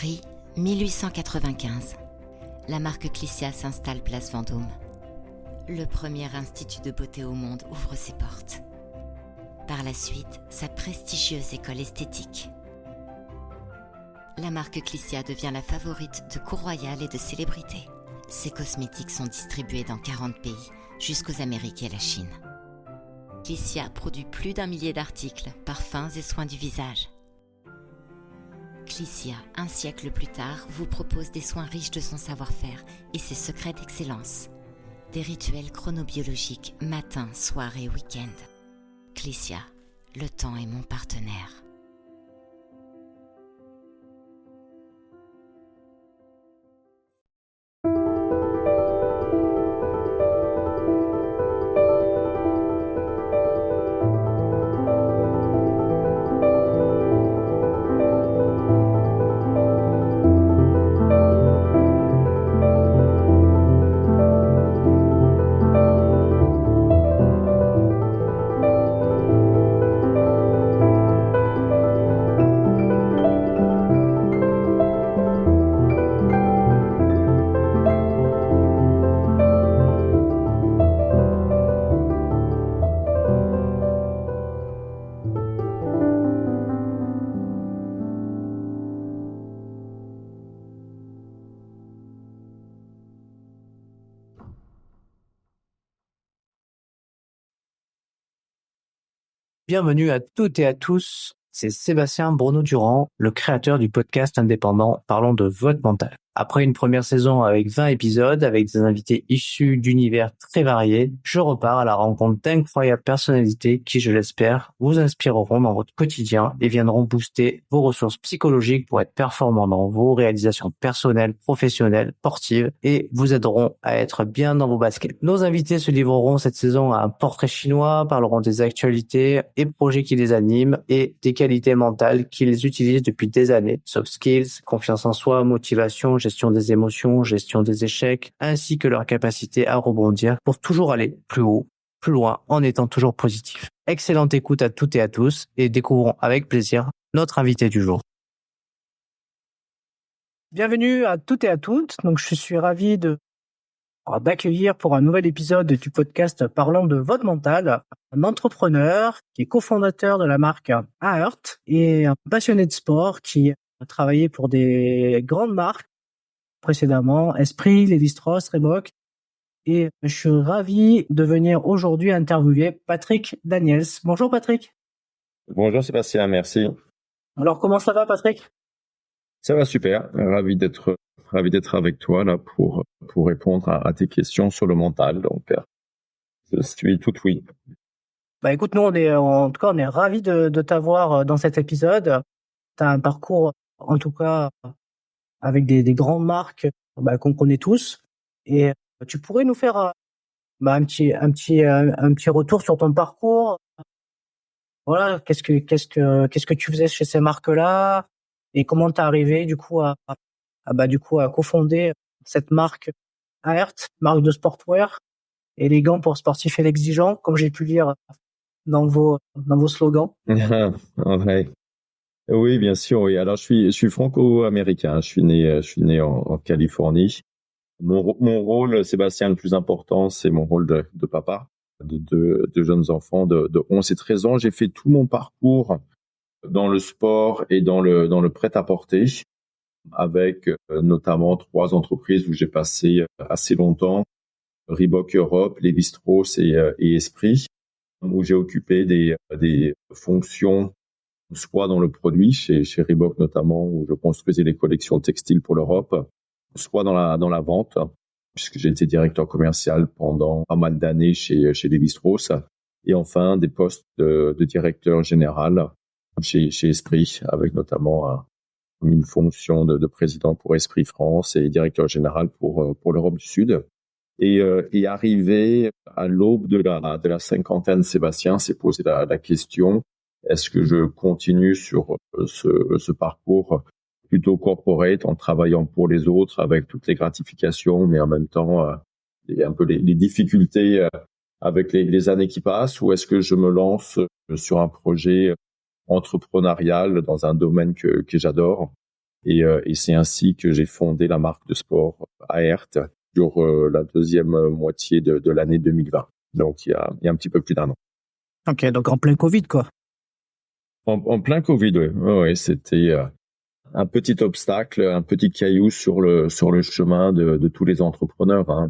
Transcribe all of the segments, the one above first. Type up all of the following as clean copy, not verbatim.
Paris, 1895. La marque Clicia s'installe place Vendôme. Le premier institut de beauté au monde ouvre ses portes. Par la suite, sa prestigieuse école esthétique. La marque Clicia devient la favorite de cours royales et de célébrités. Ses cosmétiques sont distribués dans 40 pays, jusqu'aux Amériques et la Chine. Clicia produit plus d'1 millier d'articles, parfums et soins du visage. Clicia, un siècle plus tard, vous propose des soins riches de son savoir-faire et ses secrets d'excellence. Des rituels chronobiologiques matin, soir et week-end. Clicia, le temps est mon partenaire. Bienvenue à toutes et à tous, c'est Sébastien Bruno-Durand, le créateur du podcast indépendant Parlons de votre mental. Après une première saison avec 20 épisodes, avec des invités issus d'univers très variés, je repars à la rencontre d'incroyables personnalités qui, je l'espère, vous inspireront dans votre quotidien et viendront booster vos ressources psychologiques pour être performants dans vos réalisations personnelles, professionnelles, sportives et vous aideront à être bien dans vos baskets. Nos invités se livreront cette saison à un portrait chinois, parleront des actualités et projets qui les animent et des qualités mentales qu'ils utilisent depuis des années. Soft skills, confiance en soi, motivation, gestion des émotions, gestion des échecs, ainsi que leur capacité à rebondir pour toujours aller plus haut, plus loin, en étant toujours positif. Excellente écoute à toutes et à tous et découvrons avec plaisir notre invité du jour. Bienvenue à toutes et à toutes. Donc, je suis ravi d'accueillir pour un nouvel épisode du podcast Parlons de votre mental, un entrepreneur qui est cofondateur de la marque Aert et un passionné de sport qui a travaillé pour des grandes marques précédemment, Esprit, Lévi-Strauss, Reebok. Et je suis ravi de venir aujourd'hui interviewer Patrick Daniels. Bonjour Patrick. Bonjour Sébastien, merci. Alors comment ça va Patrick ? Ça va super, ravi d'être avec toi là pour répondre à tes questions sur le mental. Donc je suis tout oui. Bah écoute, nous on est ravis de t'avoir dans cet épisode. Tu as un parcours en tout cas avec des grandes marques qu'on connaît tous et tu pourrais nous faire un petit retour sur ton parcours. Voilà, qu'est-ce que tu faisais chez ces marques-là et comment t'es arrivé du coup à cofonder cette marque Aert, marque de sportwear, élégant pour sportifs et exigeants, comme j'ai pu lire dans vos slogans. Ouais. Oui, bien sûr. Oui. Alors, je suis franco-américain. Je suis né en Californie. Mon rôle, Sébastien, le plus important, c'est mon rôle de papa de deux jeunes enfants de 11 et 13 ans. J'ai fait tout mon parcours dans le sport et dans le prêt-à-porter, avec notamment 3 entreprises où j'ai passé assez longtemps: Reebok Europe, Lévi-Strauss et Esprit, où j'ai occupé des fonctions soit dans le produit, chez Reebok notamment, où je construisais les collections textiles pour l'Europe, soit dans la vente, puisque j'ai été directeur commercial pendant pas mal d'années chez Lévi-Strauss, et enfin des postes de directeur général chez Esprit, avec notamment une fonction de président pour Esprit France et directeur général pour l'Europe du Sud. Et arrivé à l'aube de la cinquantaine, Sébastien s'est posé la question: est-ce que je continue sur ce parcours plutôt corporate, en travaillant pour les autres avec toutes les gratifications, mais en même temps un peu les difficultés avec les années qui passent, ou est-ce que je me lance sur un projet entrepreneurial dans un domaine que j'adore? Et c'est ainsi que j'ai fondé la marque de sport Aert sur la deuxième moitié de l'année 2020. Donc, il y a un petit peu plus d'un an. Ok, donc en plein Covid, quoi. En plein Covid, oui. Ouais, c'était un petit obstacle, un petit caillou sur le chemin de tous les entrepreneurs, hein,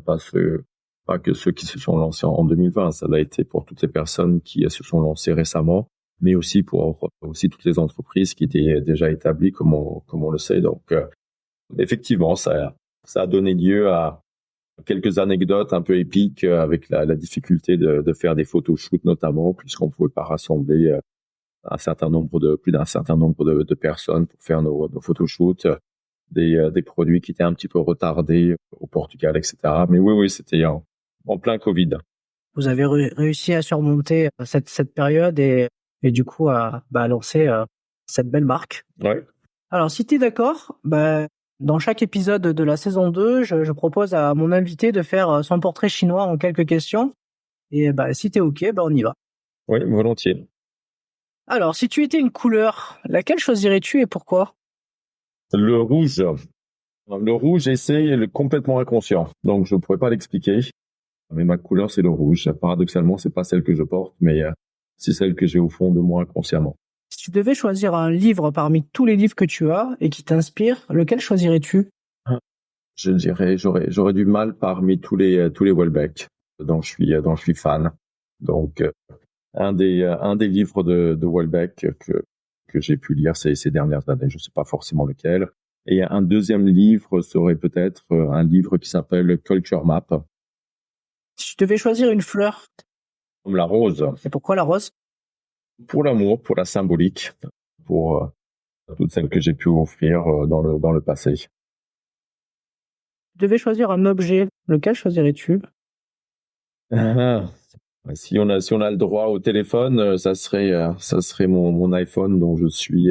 pas que ceux qui se sont lancés en 2020. Ça l'a été pour toutes les personnes qui se sont lancées récemment, mais aussi pour aussi toutes les entreprises qui étaient déjà établies, comme on le sait. Donc, effectivement, ça a donné lieu à quelques anecdotes un peu épiques avec la difficulté de faire des photoshoots notamment, puisqu'on pouvait pas rassembler plus d'un certain nombre de personnes pour faire nos photoshoots, des produits qui étaient un petit peu retardés au Portugal, etc. Mais oui, c'était en plein Covid. Vous avez réussi à surmonter cette période et du coup à lancer cette belle marque. Ouais. Alors, si tu es d'accord, dans chaque épisode de la saison 2, je propose à mon invité de faire son portrait chinois en quelques questions. Et si tu es OK, on y va. Oui, volontiers. Alors, si tu étais une couleur, laquelle choisirais-tu et pourquoi? Le rouge. Le rouge, c'est complètement inconscient. Donc, je ne pourrais pas l'expliquer. Mais ma couleur, c'est le rouge. Paradoxalement, c'est pas celle que je porte, mais c'est celle que j'ai au fond de moi inconsciemment. Si tu devais choisir un livre parmi tous les livres que tu as et qui t'inspire, lequel choisirais-tu? Je dirais, j'aurais du mal parmi tous les Welbeck dont je suis fan. Donc, un des livres de Welbeck que j'ai pu lire ces dernières années, je sais pas forcément lequel. Et un deuxième livre serait peut-être un livre qui s'appelle Culture Map. Si tu devais choisir une fleur, Comme la rose. et pourquoi la rose? Pour l'amour, pour la symbolique, pour toutes celles que j'ai pu offrir dans le passé. Si tu devais choisir un objet, lequel choisirais-tu? Si on a le droit au téléphone, ça serait mon iPhone dont je suis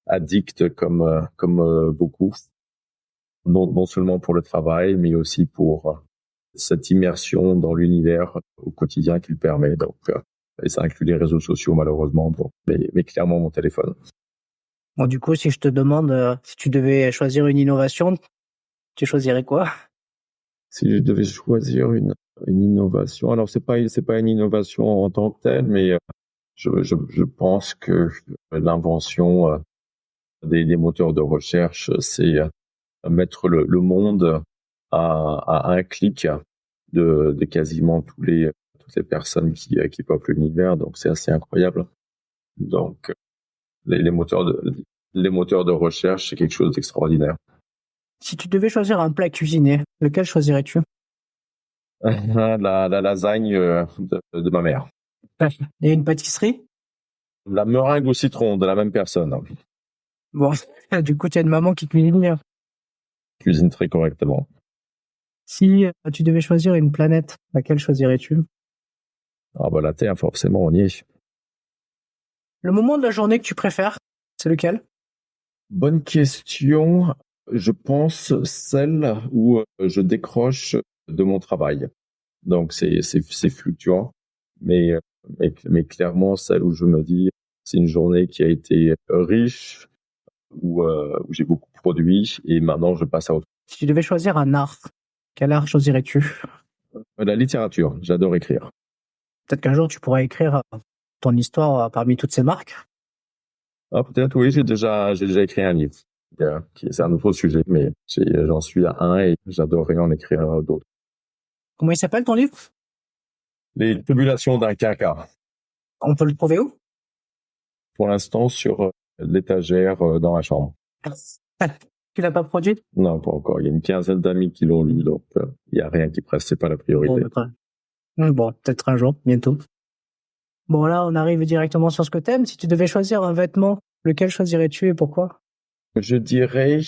addict comme beaucoup. Non seulement pour le travail, mais aussi pour cette immersion dans l'univers au quotidien qu'il permet. Donc, et ça inclut les réseaux sociaux malheureusement, mais clairement mon téléphone. Bon, du coup, si je te demande si tu devais choisir une innovation, tu choisirais quoi? Si je devais choisir une innovation, alors c'est pas une innovation en tant que telle, mais je pense que l'invention des moteurs de recherche, c'est mettre le monde à un clic de quasiment toutes les personnes qui peuplent l'univers. Donc c'est assez incroyable. Donc les moteurs de recherche, c'est quelque chose d'extraordinaire. Si tu devais choisir un plat cuisiné, lequel choisirais-tu? La lasagne de ma mère. Et une pâtisserie? La meringue au citron de la même personne. Bon, du coup, tu as une maman qui cuisine bien. Cuisine très correctement. Si tu devais choisir une planète, laquelle choisirais-tu? Ah la Terre, forcément, on y est. Le moment de la journée que tu préfères, c'est lequel? Bonne question. Je pense celle où je décroche de mon travail. Donc c'est fluctuant, mais clairement celle où je me dis c'est une journée qui a été riche, où j'ai beaucoup produit et maintenant je passe à autre chose. Si tu devais choisir un art, quel art choisirais-tu? La littérature, j'adore écrire. Peut-être qu'un jour tu pourras écrire ton histoire parmi toutes ces marques. Ah peut-être oui, j'ai déjà écrit un livre. C'est un autre sujet, mais j'en suis à un et j'adorerais en écrire d'autres. Comment il s'appelle ton livre? Les tribulations d'un quinca. On peut le trouver où? Pour l'instant sur l'étagère dans ma chambre. Tu l'as pas produit? Non, pas encore. Il y a une quinzaine d'amis qui l'ont lu, donc il y a rien qui presse, c'est pas la priorité. Bon, peut-être un jour, bientôt. Bon, là, on arrive directement sur ce que t'aimes. Si tu devais choisir un vêtement, lequel choisirais-tu et pourquoi? Je dirais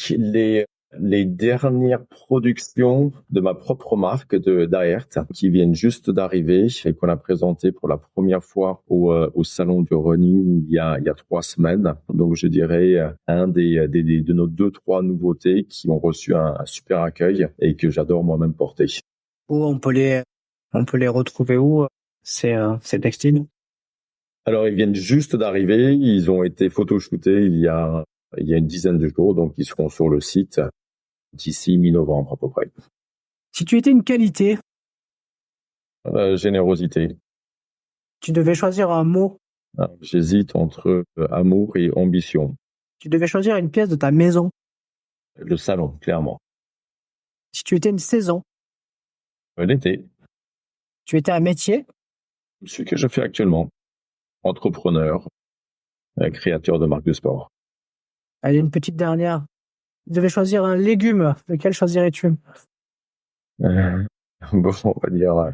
les dernières productions de ma propre marque d'Aert qui viennent juste d'arriver et qu'on a présenté pour la première fois au salon du running il y a 3 semaines. Donc je dirais un de nos 2-3 nouveautés qui ont reçu un super accueil et que j'adore moi-même porter. Où on peut les retrouver où ces textiles? Alors ils viennent juste d'arriver, ils ont été photoshootés il y a il y a une dizaine de jours, donc ils seront sur le site d'ici mi-novembre à peu près. Si tu étais une qualité, Générosité. tu devais choisir un mot, J'hésite entre amour et ambition. tu devais choisir une pièce de ta maison. Le salon, clairement. Si tu étais une saison, L'été, tu étais un métier, ce que je fais actuellement. Entrepreneur, créateur de marque de sport. allez, une petite dernière. Tu devais choisir un légume, lequel choisirais-tu? Bon, on va dire,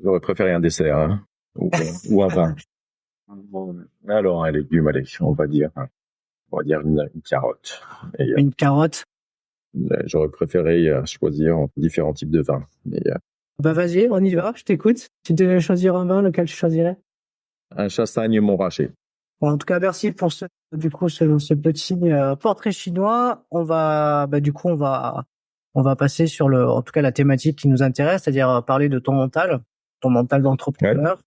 j'aurais préféré un dessert, hein, ou un vin. Alors, un légume, allez, on va dire une carotte. Et, Une carotte. j'aurais préféré choisir entre différents types de vins. Mais, Bah vas-y, on y va, je t'écoute. Tu devais choisir un vin, lequel tu choisirais? un chassagne montrachet. Bon, en tout cas, merci pour ce petit portrait chinois. On va passer sur en tout cas, la thématique qui nous intéresse, c'est-à-dire parler de ton mental d'entrepreneur. Ouais.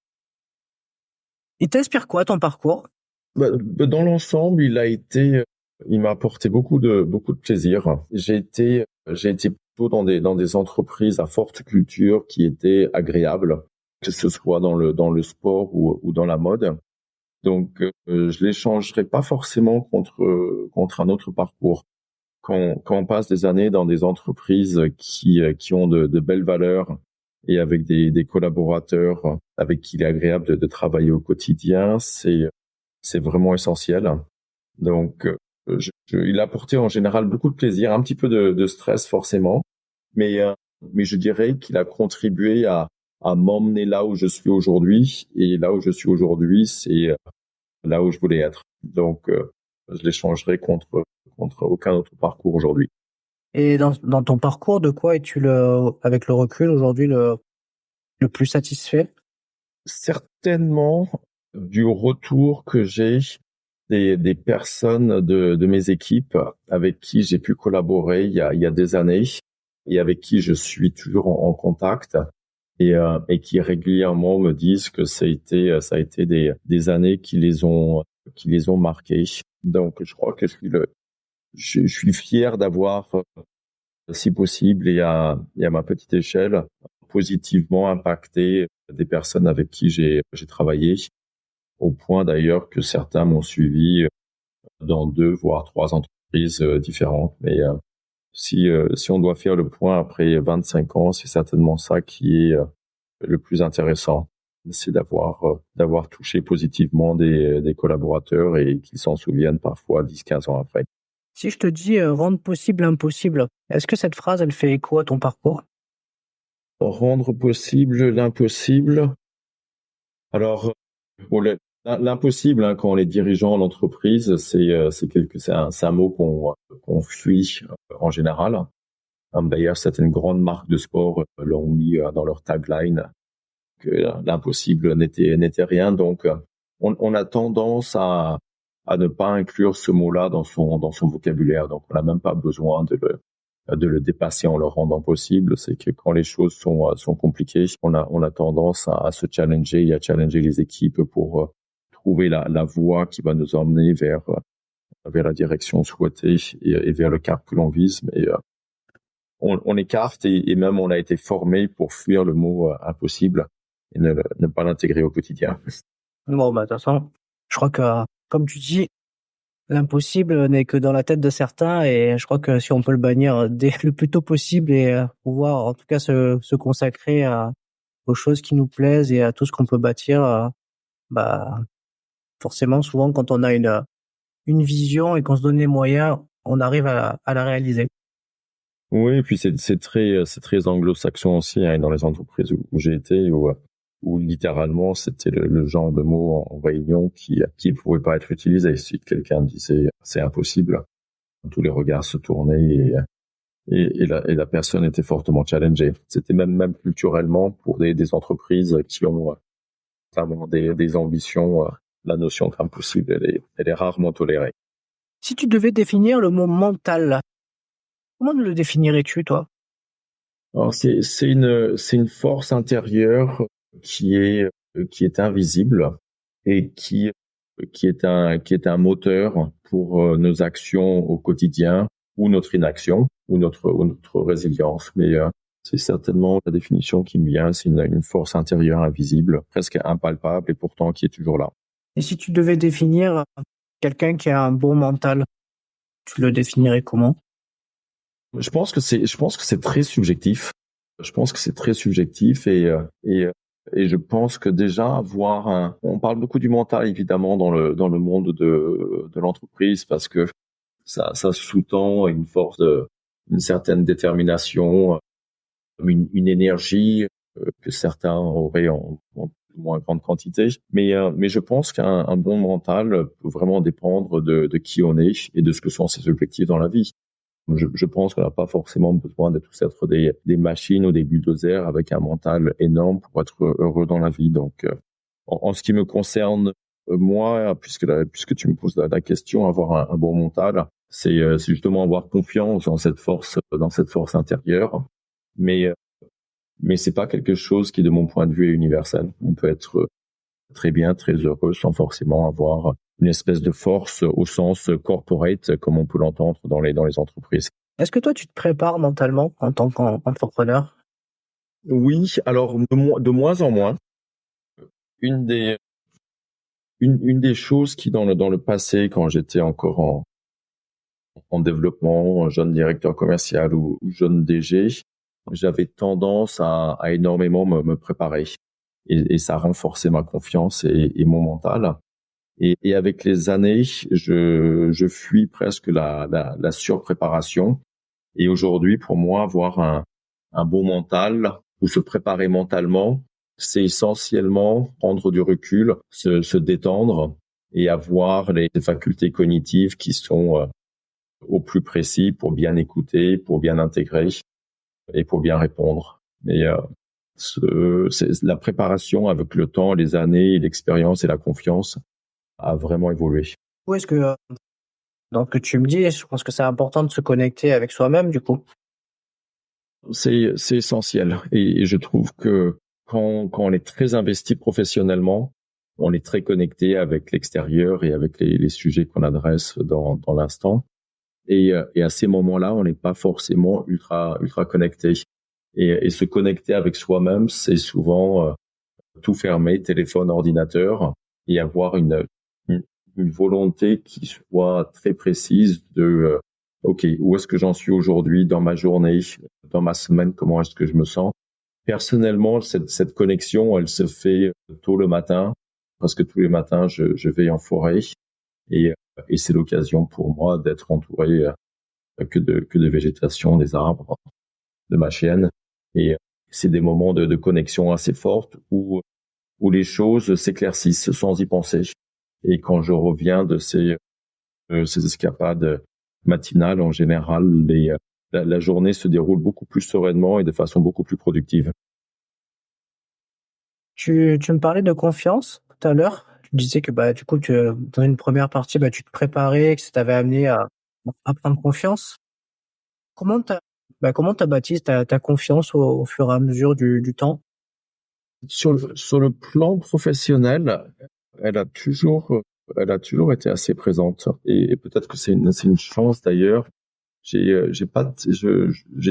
Il t'inspire quoi, ton parcours? Dans l'ensemble, il m'a apporté beaucoup de plaisir. J'ai été plutôt dans des entreprises à forte culture qui étaient agréables, que ce soit dans le sport ou dans la mode. Donc, je l'échangerai pas forcément contre un autre parcours. Quand on passe des années dans des entreprises qui ont de belles valeurs et avec des collaborateurs avec qui il est agréable de travailler au quotidien, c'est vraiment essentiel. Donc, il a apporté en général beaucoup de plaisir, un petit peu de stress forcément, mais je dirais qu'il a contribué à m'emmener là où je suis aujourd'hui, et là où je suis aujourd'hui, c'est là où je voulais être. Donc, je l'échangerai contre aucun autre parcours aujourd'hui. Et dans ton parcours, de quoi es-tu avec le recul aujourd'hui le plus satisfait? Certainement du retour que j'ai des personnes de mes équipes avec qui j'ai pu collaborer il y a des années et avec qui je suis toujours en contact et qui régulièrement me disent que ça a été des années qui les ont marqués. Donc je crois que je suis fier d'avoir, si possible et à ma petite échelle, positivement impacté des personnes avec qui j'ai travaillé, au point d'ailleurs que certains m'ont suivi dans 2 voire 3 entreprises différentes. Mais si on doit faire le point après 25 ans, c'est certainement ça qui est le plus intéressant, c'est d'avoir touché positivement des collaborateurs et qu'ils s'en souviennent parfois 10-15 ans après. Si je te dis rendre possible l'impossible, est-ce que cette phrase, elle fait écho à ton parcours? Rendre possible l'impossible. Alors, bon, l'impossible, hein, quand on est dirigeant d'entreprise, c'est un mot qu'on fuit en général. D'ailleurs, certaines grandes marques de sport l'ont mis dans leur tagline, que l'impossible n'était rien. Donc, on a tendance à ne pas inclure ce mot-là dans son vocabulaire. Donc, on n'a même pas besoin de le dépasser en le rendant possible. C'est que quand les choses sont compliquées, on a tendance à se challenger et à challenger les équipes pour trouver la voie qui va nous emmener vers la direction souhaitée et vers le cap que l'on vise. Mais on écarte et même on a été formé pour fuir le mot impossible et ne pas l'intégrer au quotidien. Bon, de toute façon, je crois que, comme tu dis, l'impossible n'est que dans la tête de certains, et je crois que si on peut le bannir le plus tôt possible et pouvoir en tout cas se consacrer aux choses qui nous plaisent et à tout ce qu'on peut bâtir, forcément, souvent quand on a une vision et qu'on se donne les moyens, on arrive à la réaliser. Oui, et puis c'est très anglo-saxon aussi, hein, dans les entreprises où j'ai été, où littéralement c'était le genre de mot en réunion qui pouvait pas être utilisé. Si quelqu'un disait c'est impossible, tous les regards se tournaient et la personne était fortement challengée. C'était même culturellement pour des entreprises qui ont notamment des ambitions, la notion d'impossible, elle est rarement tolérée. Si tu devais définir le mot mental, comment le définirais-tu, toi? Alors c'est une force intérieure qui est invisible et qui est un moteur pour nos actions au quotidien ou notre inaction ou notre résilience. Mais c'est certainement la définition qui me vient, c'est une force intérieure invisible, presque impalpable et pourtant qui est toujours là. Et si tu devais définir quelqu'un qui a un bon mental, tu le définirais comment? Je pense que c'est très subjectif. Je pense que c'est très subjectif et je pense que déjà on parle beaucoup du mental évidemment dans le monde de l'entreprise parce que ça sous-tend une certaine détermination, une énergie que certains auraient en moins grande quantité. Mais je pense qu'un bon mental peut vraiment dépendre de qui on est et de ce que sont ses objectifs dans la vie. Je pense qu'on n'a pas forcément besoin de tous être des machines ou des bulldozers avec un mental énorme pour être heureux dans la vie. Donc, en ce qui me concerne, moi, puisque tu me poses la question, avoir un bon mental, c'est justement avoir confiance dans cette force intérieure. Mais c'est pas quelque chose qui, de mon point de vue, est universel. On peut être très bien, très heureux sans forcément avoir une espèce de force au sens corporate, comme on peut l'entendre dans les entreprises. Est-ce que toi, tu te prépares mentalement en tant qu'entrepreneur? Oui, alors de moins en moins. Une des choses qui dans le passé, quand j'étais encore en développement, jeune directeur commercial ou jeune DG, j'avais tendance à énormément me préparer et ça renforçait ma confiance et mon mental. Et avec les années, je fuis presque la surpréparation. Et aujourd'hui, pour moi, avoir un bon mental ou se préparer mentalement, c'est essentiellement prendre du recul, se détendre et avoir les facultés cognitives qui sont au plus précis pour bien écouter, pour bien intégrer et pour bien répondre. Mais c'est la préparation avec le temps, les années, l'expérience et la confiance a vraiment évolué. Ou est-ce que, dans ce que tu me dis, je pense que c'est important de se connecter avec soi-même, du coup? C'est essentiel. Et je trouve que quand on est très investi professionnellement, on est très connecté avec l'extérieur et avec les sujets qu'on adresse dans l'instant. Et à ces moments-là, on n'est pas forcément ultra connecté. Et se connecter avec soi-même, c'est souvent tout fermer, téléphone, ordinateur, et avoir une volonté qui soit très précise de OK, où est-ce que j'en suis aujourd'hui dans ma journée, dans ma semaine, comment est-ce que je me sens. Personnellement, cette connexion, elle se fait tôt le matin, parce que tous les matins, je vais en forêt et c'est l'occasion pour moi d'être entouré que de végétation, des arbres, de ma chienne. Et c'est des moments de connexion assez fortes où les choses s'éclaircissent sans y penser. Et quand je reviens de ces escapades matinales, en général, la journée se déroule beaucoup plus sereinement et de façon beaucoup plus productive. Tu me parlais de confiance tout à l'heure. Tu disais que du coup, dans une première partie, tu te préparais, que ça t'avait amené à prendre confiance. Comment t'as bâti ta confiance au fur et à mesure du temps? Sur le plan professionnel, elle a toujours été assez présente et peut-être que c'est une chance d'ailleurs. J'ai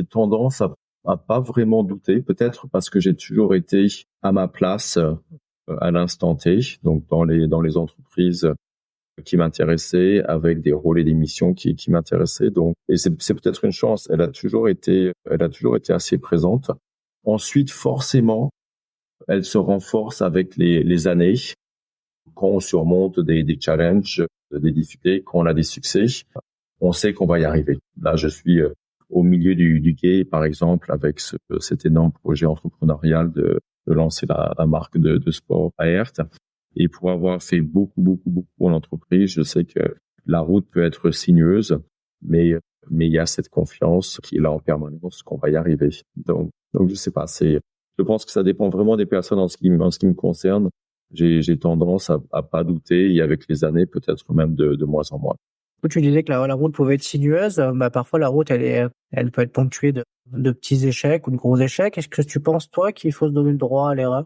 tendance à pas vraiment douter, peut-être parce que j'ai toujours été à ma place à l'instant T, donc dans les entreprises qui m'intéressaient, avec des rôles et des missions qui m'intéressaient. Donc, et c'est peut-être une chance. Elle a toujours été assez présente. Ensuite, forcément, elle se renforce avec les années. Quand on surmonte des challenges, des difficultés, quand on a des succès, on sait qu'on va y arriver. Là, je suis au milieu du gué, par exemple, avec cet énorme projet entrepreneurial de lancer la marque de sport Aert. Et pour avoir fait beaucoup en entreprise, je sais que la route peut être sinueuse, mais il y a cette confiance qui est là en permanence qu'on va y arriver. Donc je sais pas, je pense que ça dépend vraiment des personnes en ce qui me concerne. J'ai tendance à pas douter et avec les années, peut-être même de moins en moins. Tu disais que la route pouvait être sinueuse. Parfois, la route, elle peut être ponctuée de petits échecs ou de gros échecs. Est-ce que tu penses, toi, qu'il faut se donner le droit à l'erreur?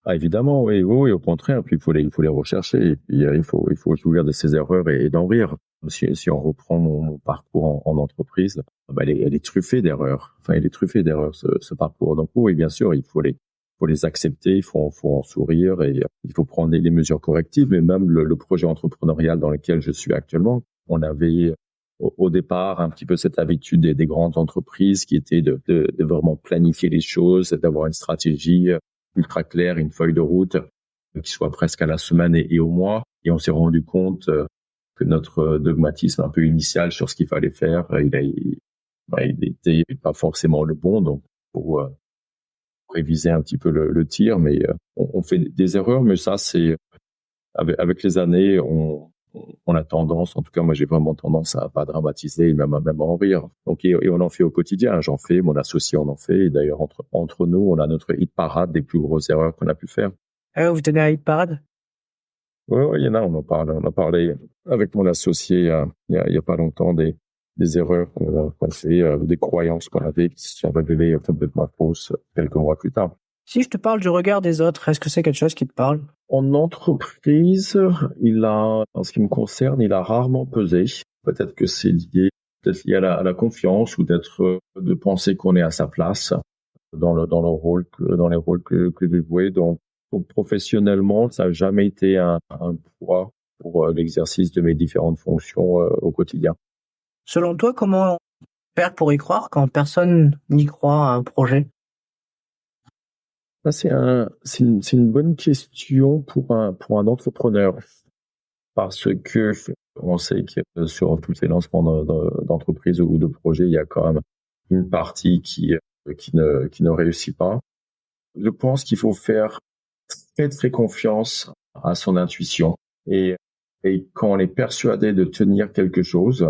Ah, évidemment, oui, oui, oui, au contraire. Puis il faut les rechercher. Et puis il faut jouir de ses erreurs et d'en rire. Si on reprend mon parcours en entreprise, elle est truffée d'erreurs. Enfin, il est truffé d'erreurs ce parcours. Donc oui, bien sûr, faut les accepter, faut en sourire et il faut prendre les mesures correctives. Mais même le projet entrepreneurial dans lequel je suis actuellement, on avait au départ un petit peu cette habitude des grandes entreprises qui était de vraiment planifier les choses, d'avoir une stratégie ultra claire, une feuille de route qui soit presque à la semaine et au mois. Et on s'est rendu compte que notre dogmatisme un peu initial sur ce qu'il fallait faire, il était pas forcément le bon. Donc, pour réviser un petit peu le tir, mais on fait des erreurs, mais ça, c'est avec les années, on a tendance, en tout cas moi j'ai vraiment tendance à pas dramatiser, même à en rire. Donc et on en fait au quotidien. J'en fais, mon associé en fait. Et d'ailleurs entre nous, on a notre hit parade des plus grosses erreurs qu'on a pu faire. Ah, vous tenez un hit parade? Ouais, il y en a. On a parlé avec mon associé il y a pas longtemps des erreurs qu'on fait, des croyances qu'on avait qui se sont révélées complètement fausses quelques mois plus tard. Si je te parle du regard des autres, est-ce que c'est quelque chose qui te parle? En entreprise, en ce qui me concerne, il a rarement pesé. Peut-être que c'est peut-être lié à la confiance ou de penser qu'on est à sa place dans les rôles que j'ai joués. Donc, professionnellement, ça n'a jamais été un poids pour l'exercice de mes différentes fonctions au quotidien. Selon toi, comment faire pour y croire quand personne n'y croit à un projet? Ça, c'est une bonne question pour un entrepreneur. Parce que on sait que sur tous les lancements d'entreprises ou de projets, il y a quand même une partie qui ne réussit pas. Je pense qu'il faut faire très très confiance à son intuition et quand on est persuadé de tenir quelque chose,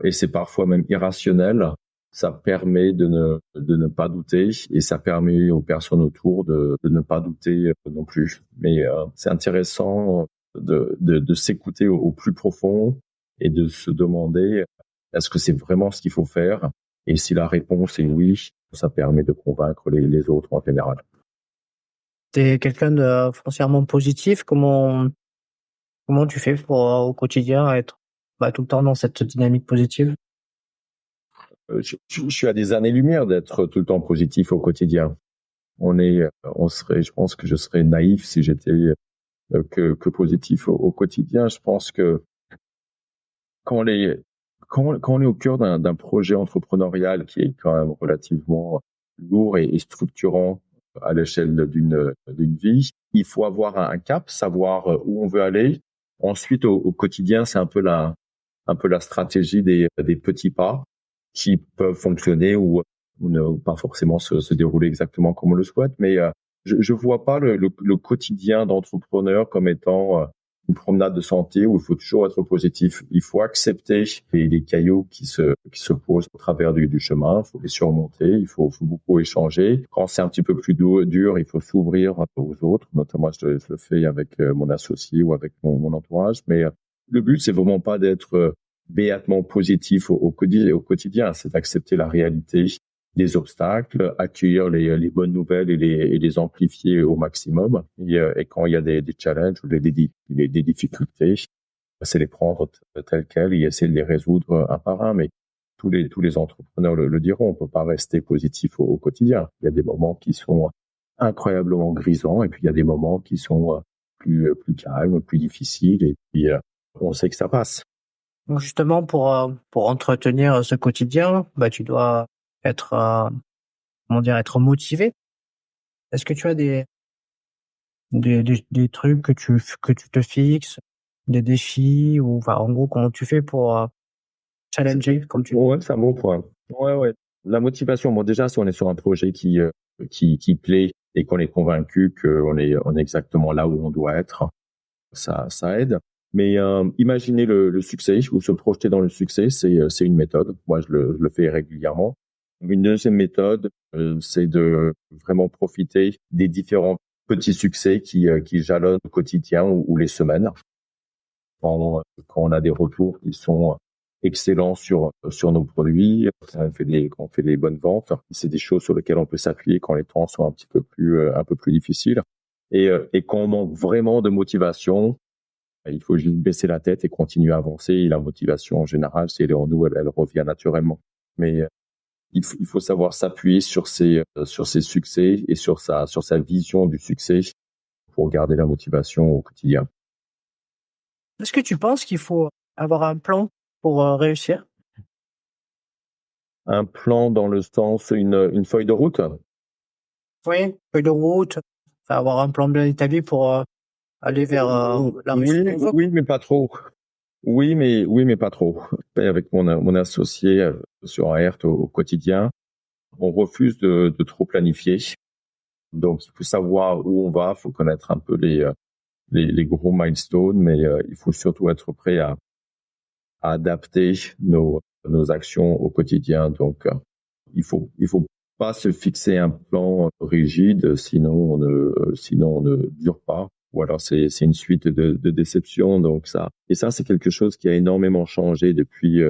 et c'est parfois même irrationnel, ça permet de ne pas douter et ça permet aux personnes autour de ne pas douter non plus. Mais c'est intéressant de s'écouter au plus profond et de se demander est-ce que c'est vraiment ce qu'il faut faire, et si la réponse est oui, ça permet de convaincre les autres en général. T'es quelqu'un de foncièrement positif. Comment tu fais pour au quotidien être tout le temps dans cette dynamique positive? Je suis à des années-lumière d'être tout le temps positif au quotidien. Je pense que je serais naïf si j'étais que positif au quotidien. Je pense que quand on est au cœur d'un projet entrepreneurial qui est quand même relativement lourd et structurant à l'échelle d'une vie, il faut avoir un cap, savoir où on veut aller. Ensuite, au quotidien, c'est un peu la stratégie des petits pas qui peuvent fonctionner ou ne pas forcément se dérouler exactement comme on le souhaite. Mais je vois pas le quotidien d'entrepreneur comme étant une promenade de sentier où il faut toujours être positif. Il faut accepter les cailloux qui se posent au travers du chemin. Il faut les surmonter. Il faut beaucoup échanger. Quand c'est un petit peu plus dur, il faut s'ouvrir aux autres. Notamment, je le fais avec mon associé ou avec mon entourage. Mais le but, c'est vraiment pas d'être béatement positif au quotidien. C'est d'accepter la réalité des obstacles, accueillir les bonnes nouvelles et les amplifier au maximum. Et quand il y a des challenges ou des difficultés, c'est les prendre telles quelles et essayer de les résoudre un par un. Mais tous les entrepreneurs le diront, on peut pas rester positif au quotidien. Il y a des moments qui sont incroyablement grisants et puis il y a des moments qui sont plus calmes, plus difficiles, et puis on sait que ça passe. Donc justement, pour entretenir ce quotidien, tu dois être être motivé. Est-ce que tu as des trucs que tu te fixes, des défis, ou en gros comment tu fais pour challenger comme tu... Ouais, c'est un bon point. Ouais. La motivation, bon déjà si on est sur un projet qui plaît et qu'on est convaincu qu'on est exactement là où on doit être, ça aide. Mais imaginer le succès ou se projeter dans le succès, c'est une méthode. Moi, je le fais régulièrement. Une deuxième méthode, c'est de vraiment profiter des différents petits succès qui jalonnent le quotidien ou les semaines. Quand on a des retours qui sont excellents sur nos produits, quand on fait des bonnes ventes, c'est des choses sur lesquelles on peut s'appuyer quand les temps sont un peu plus difficiles. Et quand on manque vraiment de motivation, il faut juste baisser la tête et continuer à avancer. Et la motivation, en général, c'est en nous, elle revient naturellement. Mais il faut savoir s'appuyer sur ses succès et sur sa vision du succès pour garder la motivation au quotidien. Est-ce que tu penses qu'il faut avoir un plan pour réussir? Un plan dans le sens, une feuille de route? Oui, feuille de route, enfin, avoir un plan bien établi pour aller vers la réussite. Oui, mais pas trop. Oui, mais pas trop. Avec mon associé sur AERT au quotidien, on refuse de trop planifier. Donc, il faut savoir où on va, il faut connaître un peu les gros milestones, mais il faut surtout être prêt à adapter nos actions au quotidien. Donc, il faut pas se fixer un plan rigide, sinon on ne dure pas. Ou alors c'est une suite de déceptions. Donc ça c'est quelque chose qui a énormément changé depuis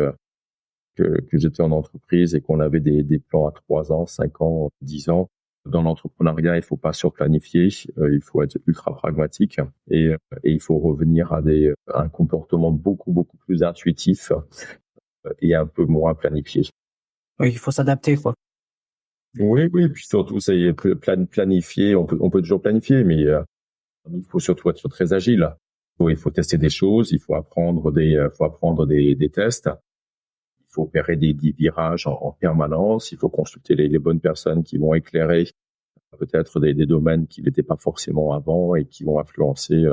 que j'étais en entreprise et qu'on avait des plans à 3 ans, 5 ans, 10 ans. Dans l'entrepreneuriat, il faut pas surplanifier, il faut être ultra pragmatique et il faut revenir à un comportement beaucoup plus intuitif et un peu moins planifié. Oui, il faut s'adapter, quoi. Oui, puis surtout, c'est planifier. On peut toujours planifier, mais il faut surtout être très agile. Il faut tester des choses, il faut apprendre des tests. Il faut opérer des virages en permanence. Il faut consulter les bonnes personnes qui vont éclairer peut-être des domaines qui n'étaient pas forcément avant et qui vont influencer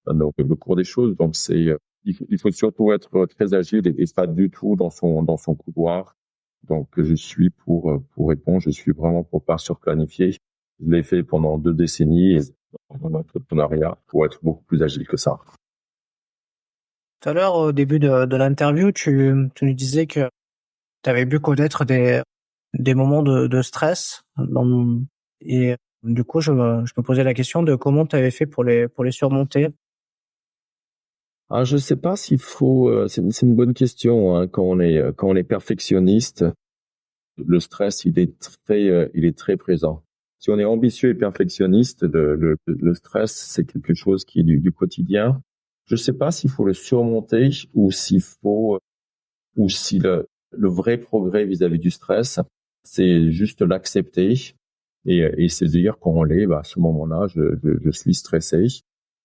le cours des choses. Donc il faut surtout être très agile et pas du tout dans son couloir. Donc je suis pour répondre, je suis vraiment pour pas surplanifier. Je l'ai fait pendant 2 décennies et dans l'entrepreneuriat pour être beaucoup plus agile que ça. Tout à l'heure, au début de l'interview, tu nous disais que tu avais pu connaître des moments de stress et du coup, je me posais la question de comment tu avais fait pour les surmonter. Ah, je sais pas s'il faut. C'est une bonne question. Hein. Quand on est perfectionniste, le stress il est très présent. Si on est ambitieux et perfectionniste, le stress c'est quelque chose qui est du quotidien. Je sais pas s'il faut le surmonter ou si le vrai progrès vis-à-vis du stress, c'est juste l'accepter et se dire quand on l'est, à ce moment-là, je suis stressé.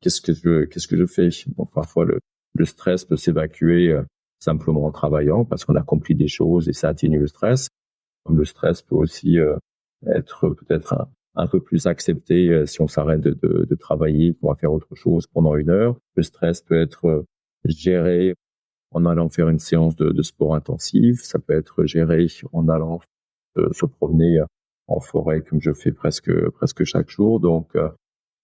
Qu'est-ce que je fais? Donc parfois le stress peut s'évacuer simplement en travaillant parce qu'on accomplit des choses et ça atténue le stress. Comme le stress peut aussi être peut-être un peu plus accepté si on s'arrête de travailler, qu'on va faire autre chose pendant 1 heure. Le stress peut être géré en allant faire une séance de sport intensif. Ça peut être géré en allant se promener en forêt comme je fais presque chaque jour. Donc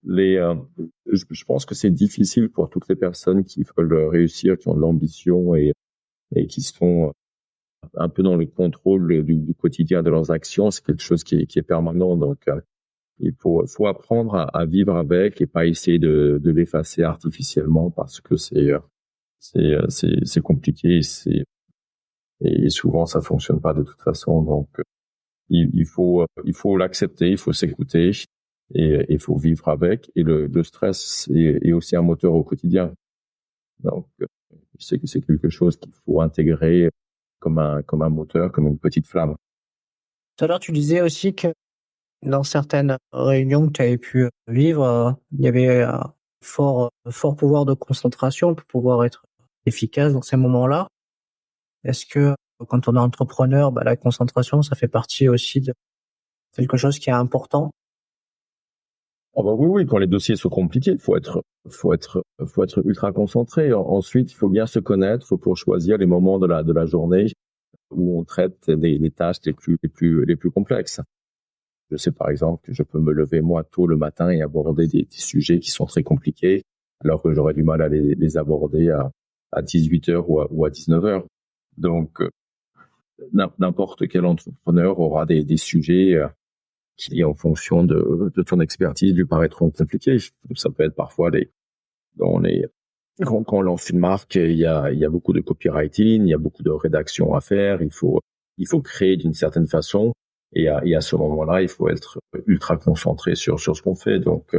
je pense que c'est difficile pour toutes les personnes qui veulent réussir, qui ont de l'ambition et qui sont un peu dans le contrôle du quotidien de leurs actions. C'est quelque chose qui est permanent. Donc il faut apprendre à vivre avec et pas essayer de l'effacer artificiellement parce que c'est compliqué et souvent ça fonctionne pas de toute façon. Donc il faut l'accepter, il faut s'écouter et il faut vivre avec. Et le stress est aussi un moteur au quotidien. Donc c'est quelque chose qu'il faut intégrer comme un moteur, comme une petite flamme. Tout à l'heure, tu disais aussi que dans certaines réunions que tu avais pu vivre, il y avait un fort pouvoir de concentration pour pouvoir être efficace dans ces moments-là. Est-ce que quand on est entrepreneur, la concentration, ça fait partie aussi de quelque chose qui est important? Oh oui, quand les dossiers sont compliqués, faut être ultra concentré. Ensuite, il faut bien se connaître, pour choisir les moments de la journée où on traite les tâches les plus complexes. Je sais par exemple que je peux me lever moi tôt le matin et aborder des sujets qui sont très compliqués, alors que j'aurais du mal à les aborder à 18h ou à 19h. Donc n'importe quel entrepreneur aura des sujets qui, en fonction de ton expertise, lui paraîtront compliqués. Ça peut être parfois quand on lance une marque, il y a beaucoup de copywriting, il y a beaucoup de rédaction à faire, il faut créer d'une certaine façon et à ce moment-là, il faut être ultra concentré sur ce qu'on fait. Donc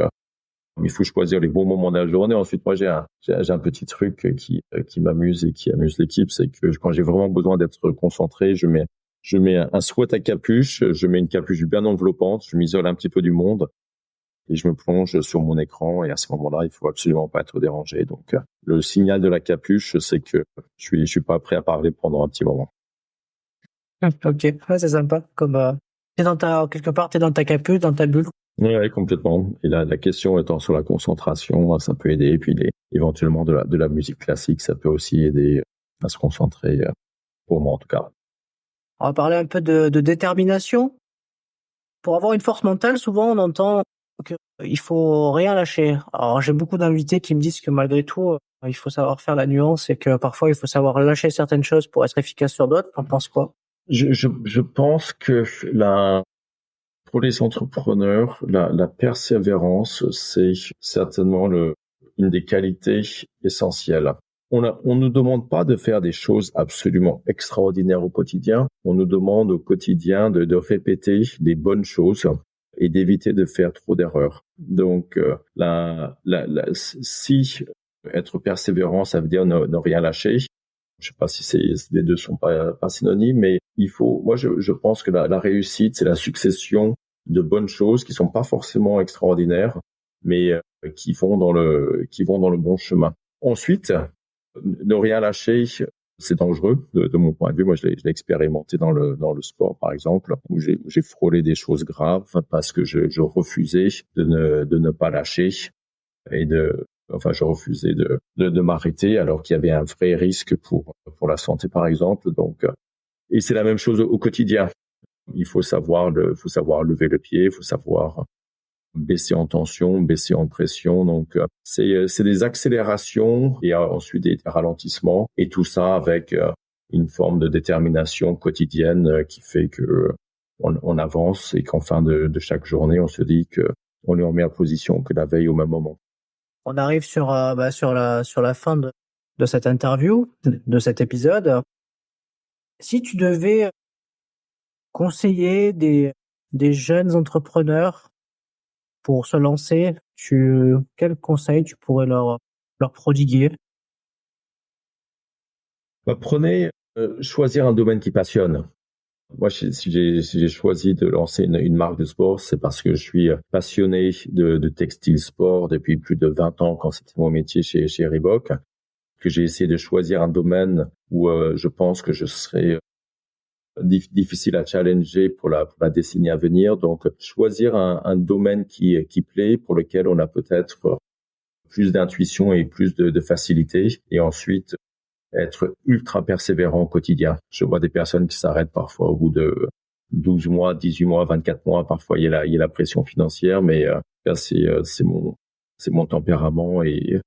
Il faut choisir les bons moments de la journée. Ensuite, moi, j'ai un petit truc qui m'amuse et qui amuse l'équipe, c'est que quand j'ai vraiment besoin d'être concentré, je mets un sweat à capuche, je mets une capuche bien enveloppante, je m'isole un petit peu du monde et je me plonge sur mon écran. Et à ce moment-là, il faut absolument pas être dérangé. Donc, le signal de la capuche, c'est que je suis pas prêt à parler pendant un petit moment. Ok, ouais, c'est sympa. Comme quelque part, t'es dans ta capuche, dans ta bulle. Oui, complètement. Et la question étant sur la concentration, ça peut aider. Et puis éventuellement de la musique classique, ça peut aussi aider à se concentrer, pour moi en tout cas. On va parler un peu de détermination. Pour avoir une force mentale, souvent on entend qu'il faut rien lâcher. Alors j'ai beaucoup d'invités qui me disent que malgré tout, il faut savoir faire la nuance et que parfois il faut savoir lâcher certaines choses pour être efficace sur d'autres. T'en penses quoi? Je pense que pour les entrepreneurs, la persévérance, c'est certainement une des qualités essentielles. On nous demande pas de faire des choses absolument extraordinaires au quotidien. On nous demande au quotidien de répéter les bonnes choses et d'éviter de faire trop d'erreurs. Donc, si être persévérant, ça veut dire ne rien lâcher. Je sais pas si les deux sont pas synonymes, mais moi, je pense que la réussite, c'est la succession de bonnes choses qui sont pas forcément extraordinaires, mais qui vont dans le bon chemin. Ensuite, ne rien lâcher, c'est dangereux de mon point de vue. Moi, je l'ai expérimenté dans le sport, par exemple, où j'ai frôlé des choses graves parce que je refusais de ne pas lâcher et je refusais de m'arrêter alors qu'il y avait un vrai risque pour la santé, par exemple. Donc, et c'est la même chose au quotidien. Il faut savoir lever le pied, il faut savoir baisser en tension, baisser en pression. Donc, c'est des accélérations et ensuite des ralentissements. Et tout ça avec une forme de détermination quotidienne qui fait que on avance et qu'en fin de chaque journée, on se dit que on est en meilleure position que la veille au même moment. On arrive sur la fin de cette interview, de cet épisode. Si tu devais conseiller des jeunes entrepreneurs pour se lancer, quel conseil tu pourrais leur prodiguer? Choisir un domaine qui passionne. Moi, si j'ai choisi de lancer une marque de sport, c'est parce que je suis passionné de textile sport depuis plus de 20 ans quand c'était mon métier chez Reebok, que j'ai essayé de choisir un domaine où je pense que je serais difficile à challenger pour la décennie à venir. Donc, choisir un domaine qui plaît, pour lequel on a peut-être plus d'intuition et plus de facilité. Et ensuite, être ultra persévérant au quotidien. Je vois des personnes qui s'arrêtent parfois au bout de 12 mois, 18 mois, 24 mois. Parfois, il y a la pression financière, mais c'est mon tempérament et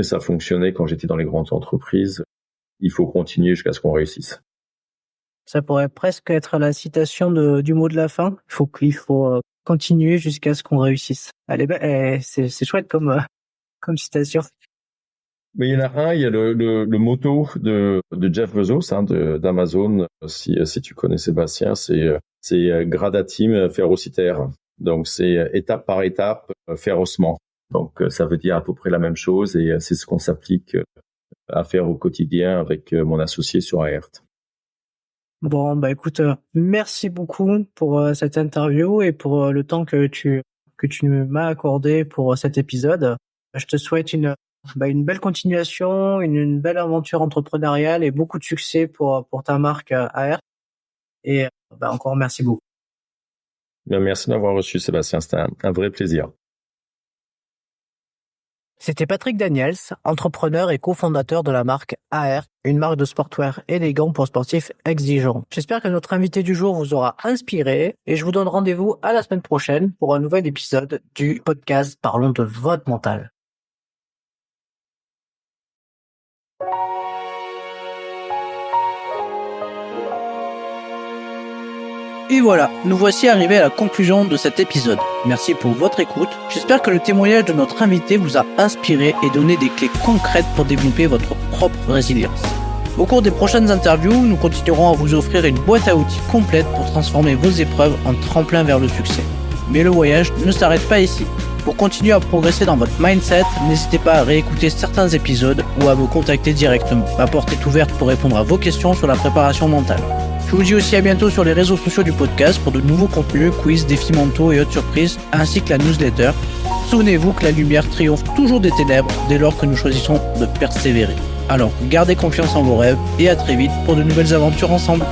ça fonctionnait quand j'étais dans les grandes entreprises. Il faut continuer jusqu'à ce qu'on réussisse. Ça pourrait presque être la citation du mot de la fin. Il faut continuer jusqu'à ce qu'on réussisse. C'est chouette comme citation. Mais il y en a un, il y a le motto de Jeff Bezos, d'Amazon. Si tu connais Sébastien, c'est gradatim ferociter. Donc c'est étape par étape, férocement. Donc ça veut dire à peu près la même chose et c'est ce qu'on s'applique à faire au quotidien avec mon associé sur Aert. Bon, écoute, merci beaucoup pour cette interview et pour le temps que tu m'as accordé pour cet épisode. Je te souhaite une belle continuation, une belle aventure entrepreneuriale et beaucoup de succès pour ta marque Aert. Et encore merci beaucoup. Merci d'avoir reçu, Sébastien. C'était un vrai plaisir. C'était Patrick Daniels, entrepreneur et cofondateur de la marque Aert, une marque de sportwear élégant pour sportifs exigeants. J'espère que notre invité du jour vous aura inspiré et je vous donne rendez-vous à la semaine prochaine pour un nouvel épisode du podcast Parlons de votre mental. Et voilà, nous voici arrivés à la conclusion de cet épisode. Merci pour votre écoute. J'espère que le témoignage de notre invité vous a inspiré et donné des clés concrètes pour développer votre propre résilience. Au cours des prochaines interviews, nous continuerons à vous offrir une boîte à outils complète pour transformer vos épreuves en tremplin vers le succès. Mais le voyage ne s'arrête pas ici. Pour continuer à progresser dans votre mindset, n'hésitez pas à réécouter certains épisodes ou à me contacter directement. Ma porte est ouverte pour répondre à vos questions sur la préparation mentale. Je vous dis aussi à bientôt sur les réseaux sociaux du podcast pour de nouveaux contenus, quiz, défis mentaux et autres surprises, ainsi que la newsletter. Souvenez-vous que la lumière triomphe toujours des ténèbres dès lors que nous choisissons de persévérer. Alors, gardez confiance en vos rêves et à très vite pour de nouvelles aventures ensemble.